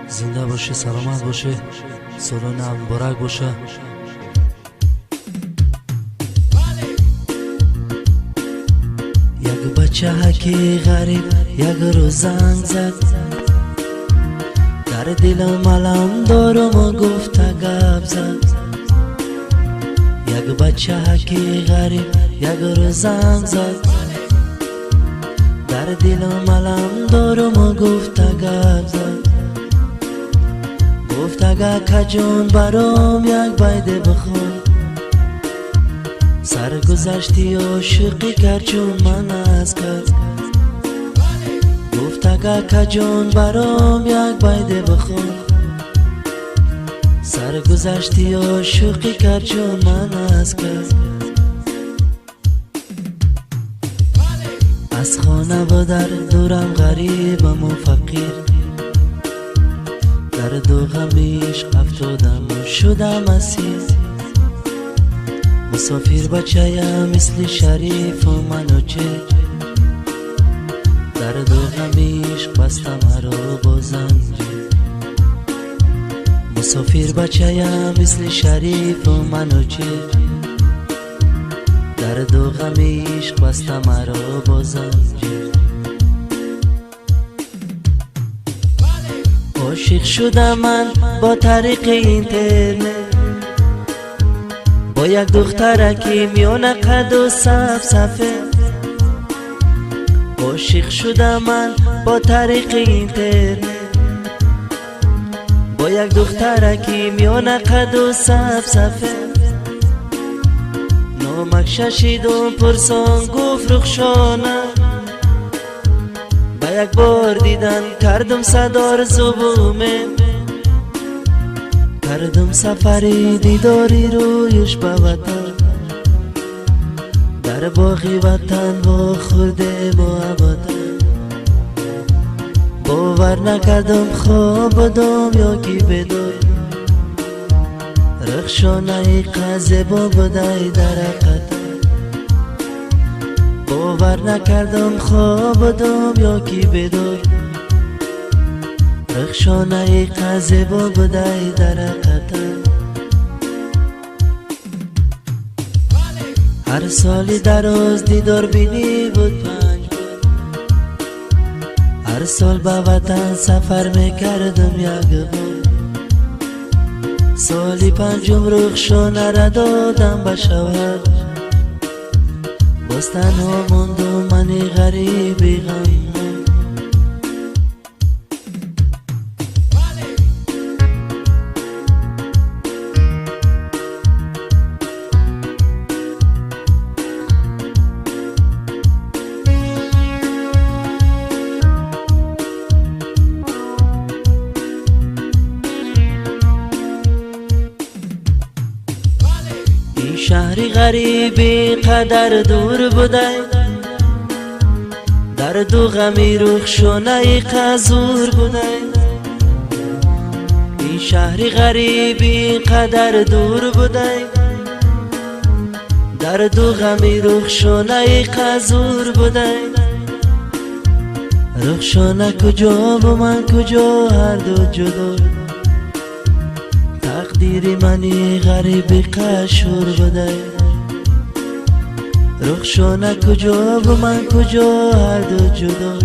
زنده باشه، سلامت باشه، سالانه مبارک باشه. یک بچه هکی غریب یک روز زنگ زد، در دلم علم دارم و گفت گپ زد. یک بچه هکی غریب یک روز زنگ زد، در دلم علم دارم و گفت گپ زد. گفت اگه کجون برام یک بیده بخون، سرگذشتی عاشقی کرد چون من از کس. گفت اگه کجون برام یک بیده بخون، سرگذشتی عاشقی کرد چون من از کس. از خانه و در دورم غریبم و فقیر، درد و غمیش افتادم و شدم اسیر. مسافر بچه‌ام مثل شریف و منو چه، درد و غمیش بستم مرا با زنجیر. مسافر بچه‌ام مثل شریف و منو چه، درد و غمیش بستم مرا با زنجیر. عاشق شدم من با طریق اینترنت، با یک دخترکی میونه قد و صفصفه. عاشق شدم من با طریق اینترنت، با یک دخترکی میونه قد و صفصفه. نامک ششیدم پرسان گفت رخشانه، با یک بار دیدن کردم صدار زبومه. کردم سفری دیداری رویش به وطن، در باغی وطن با خورده با ابدن. باور نکردم خواب بدم یا کی بدای، رخشانه قزه با بدای در قطن. باور نکردم خواب بدم یا کی بدای، رخشانه قزه با بدای در قطن. هر سالی در روز دیدار بینی بود 5 بار، هر سال به وطن سفر میکردم یک بار. سالی 5م رخشانه را دادم به شوهر، باز تنها موندم منی غریبی غم. این شهری غریبی قدر دور بوده، درد و غمی رخشانه قزور بوده. این شهری غریبی قدر دور بوده، درد و غمی رخشانه قزور بوده. رخشانه کجا و من کجا، هر دو جدا. تقدیری منی غریبی قشور بوده. رخشانه کجا و من کجا، هر دو جدا.